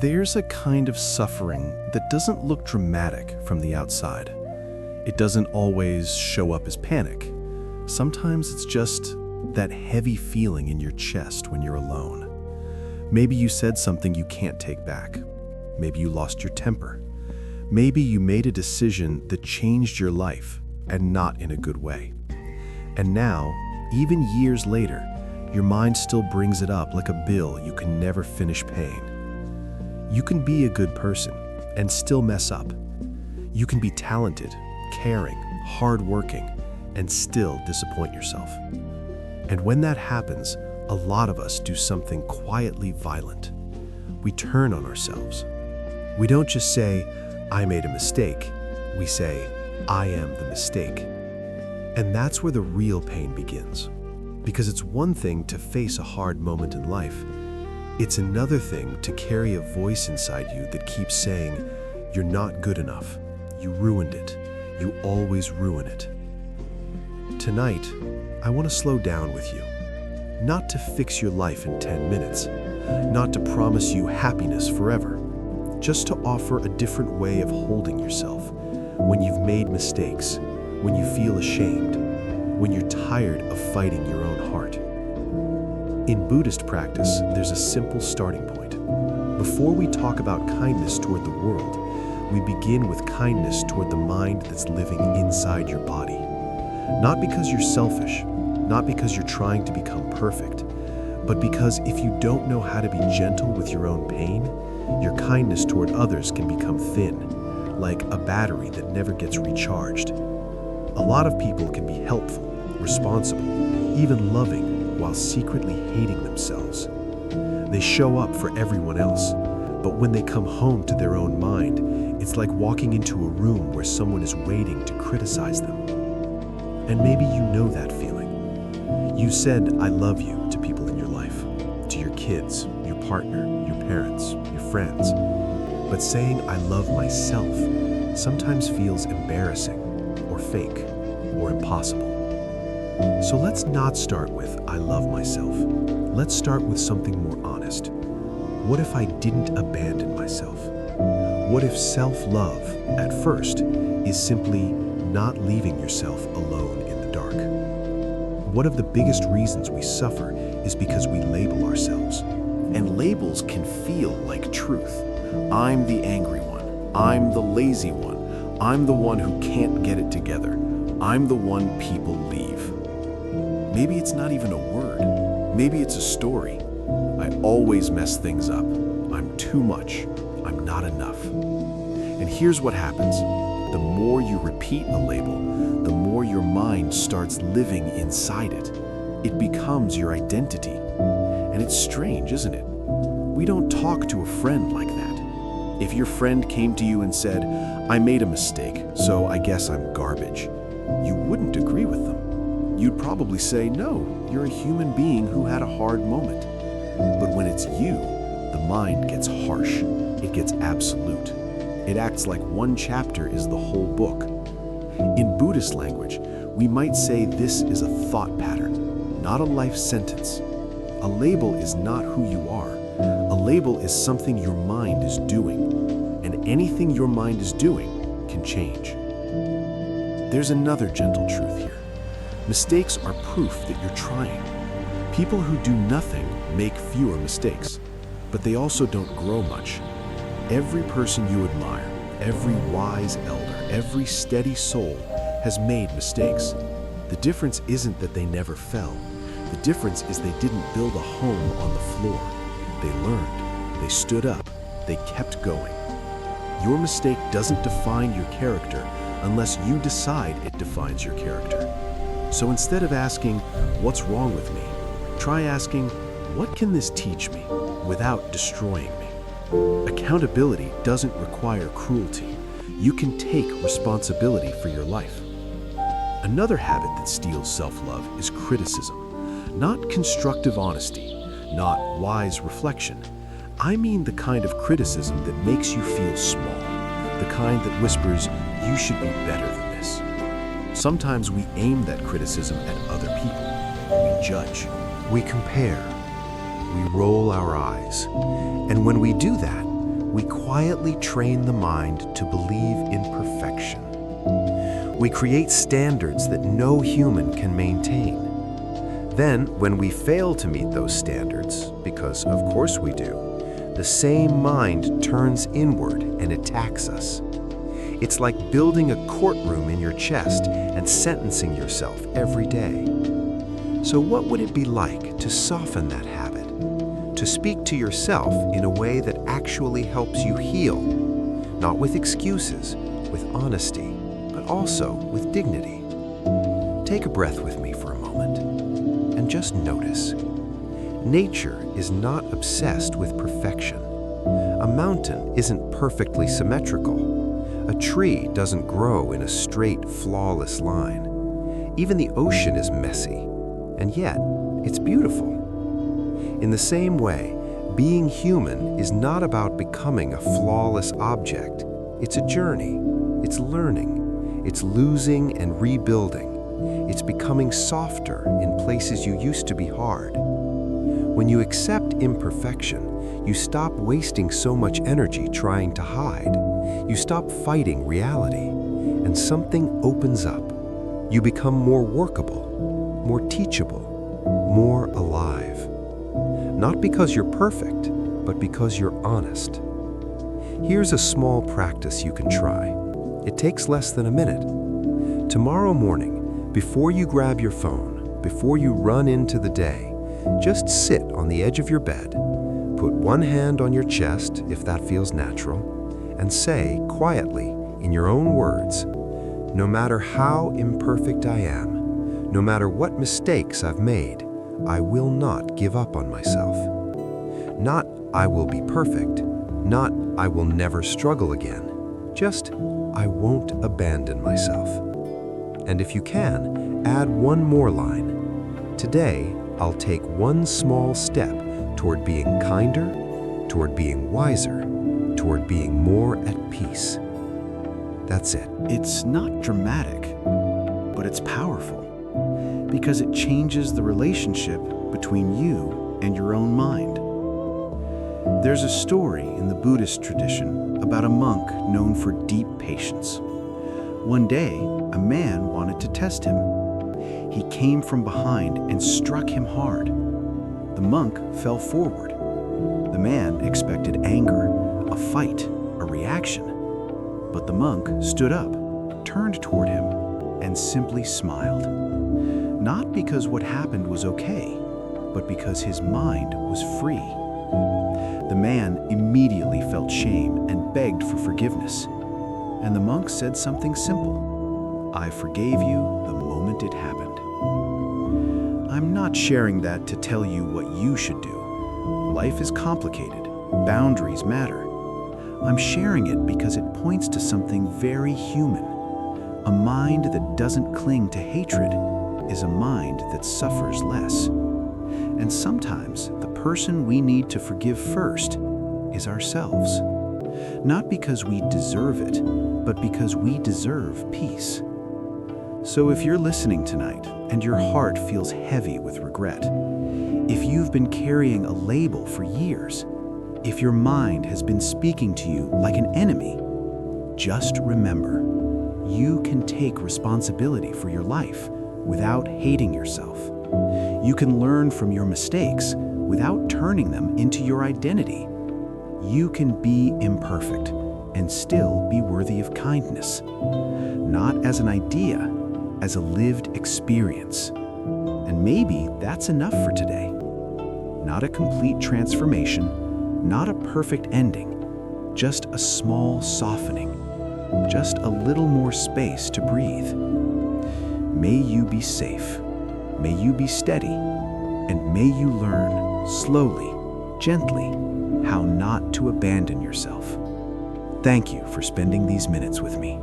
There's a kind of suffering that doesn't look dramatic from the outside. It doesn't always show up as panic. Sometimes it's just that heavy feeling in your chest when you're alone. Maybe you said something you can't take back. Maybe you lost your temper. Maybe you made a decision that changed your life, and not in a good way. And now, even years later, your mind still brings it up like a bill you can never finish paying. You can be a good person and still mess up. You can be talented, caring, hardworking, and still disappoint yourself. And when that happens, a lot of us do something quietly violent. We turn on ourselves. We don't just say, "I made a mistake." We say, "I am the mistake." And that's where the real pain begins. Because it's one thing to face a hard moment in life. It's another thing to carry a voice inside you that keeps saying, "You're not good enough. You ruined it. You always ruin it." Tonight, I want to slow down with you. Not to fix your life in 10 minutes. Not to promise you happiness forever. Just to offer a different way of holding yourself when you've made mistakes, when you feel ashamed, when you're tired of fighting your own heart. In Buddhist practice, there's a simple starting point. Before we talk about kindness toward the world, we begin with kindness toward the mind that's living inside your body. Not because you're selfish, not because you're trying to become perfect, but because if you don't know how to be gentle with your own pain, your kindness toward others can become thin, like a battery that never gets recharged. A lot of people can be helpful, responsible, even loving, while secretly hating themselves. They show up for everyone else, but when they come home to their own mind, it's like walking into a room where someone is waiting to criticize them. And maybe you know that feeling. You said, "I love you" to people in your life, to your kids, your partner, your parents, your friends. But saying "I love myself" sometimes feels embarrassing, or fake, or impossible. So let's not start with "I love myself." Let's start with something more honest. What if I didn't abandon myself? What if self-love, at first, is simply not leaving yourself alone in the dark? One of the biggest reasons we suffer is because we label ourselves. And labels can feel like truth. I'm the angry one. I'm the lazy one. I'm the one who can't get it together. I'm the one people leave. Maybe it's not even a word. Maybe it's a story. I always mess things up. I'm too much. I'm not enough. And here's what happens. The more you repeat a label, the more your mind starts living inside it. It becomes your identity. And it's strange, isn't it? We don't talk to a friend like that. If your friend came to you and said, "I made a mistake, so I guess I'm garbage," you wouldn't agree with them. You'd probably say, "No, you're a human being who had a hard moment." But when it's you, the mind gets harsh. It gets absolute. It acts like one chapter is the whole book. In Buddhist language, we might say this is a thought pattern, not a life sentence. A label is not who you are. A label is something your mind is doing, and anything your mind is doing can change. There's another gentle truth here. Mistakes are proof that you're trying. People who do nothing make fewer mistakes, but they also don't grow much. Every person you admire, every wise elder, every steady soul has made mistakes. The difference isn't that they never fell. The difference is they didn't build a home on the floor. They learned, they stood up, they kept going. Your mistake doesn't define your character unless you decide it defines your character. So instead of asking, "What's wrong with me?" try asking, "What can this teach me?" without destroying me. Accountability doesn't require cruelty. You can take responsibility for your life. Another habit that steals self-love is criticism. Not constructive honesty, not wise reflection. I mean the kind of criticism that makes you feel small, the kind that whispers, "You should be better than this." Sometimes we aim that criticism at other people. We judge, we compare, we roll our eyes. And when we do that, we quietly train the mind to believe in perfection. We create standards that no human can maintain. Then, when we fail to meet those standards, because of course we do, the same mind turns inward and attacks us. It's like building a courtroom in your chest and sentencing yourself every day. So what would it be like to soften that habit? To speak to yourself in a way that actually helps you heal, not with excuses, with honesty, but also with dignity. Take a breath with me for a moment and just notice. Nature is not obsessed with perfection. A mountain isn't perfectly symmetrical. A tree doesn't grow in a straight, flawless line. Even the ocean is messy, and yet it's beautiful. In the same way, being human is not about becoming a flawless object. It's a journey. It's learning. It's losing and rebuilding. It's becoming softer in places you used to be hard. When you accept imperfection, you stop wasting so much energy trying to hide. You stop fighting reality, and something opens up. You become more workable, more teachable, more alive. Not because you're perfect, but because you're honest. Here's a small practice you can try. It takes less than a minute. Tomorrow morning, before you grab your phone, before you run into the day, just sit on the edge of your bed, put one hand on your chest if that feels natural, and say quietly, in your own words, no matter how imperfect I am, no matter what mistakes I've made, I will not give up on myself. Not I will be perfect, not I will never struggle again, just I won't abandon myself. And if you can, add one more line. Today, I'll take one small step toward being kinder, toward being wiser, toward being more at peace. That's it. It's not dramatic, but it's powerful because it changes the relationship between you and your own mind. There's a story in the Buddhist tradition about a monk known for deep patience. One day, a man wanted to test him. He came from behind and struck him hard. The monk fell forward. The man expected anger, a fight, a reaction. But the monk stood up, turned toward him, and simply smiled. Not because what happened was okay, but because his mind was free. The man immediately felt shame and begged for forgiveness. And the monk said something simple: I forgave you the moment it happened. I'm not sharing that to tell you what you should do. Life is complicated. Boundaries matter. I'm sharing it because it points to something very human. A mind that doesn't cling to hatred is a mind that suffers less. And sometimes the person we need to forgive first is ourselves. Not because we deserve it, but because we deserve peace. So if you're listening tonight and your heart feels heavy with regret, if you've been carrying a label for years, if your mind has been speaking to you like an enemy, just remember, you can take responsibility for your life without hating yourself. You can learn from your mistakes without turning them into your identity. You can be imperfect and still be worthy of kindness, not as an idea, as a lived experience. And maybe that's enough for today. Not a complete transformation, not a perfect ending, just a small softening, just a little more space to breathe. May you be safe, may you be steady, and may you learn slowly, gently, how not to abandon yourself. Thank you for spending these minutes with me.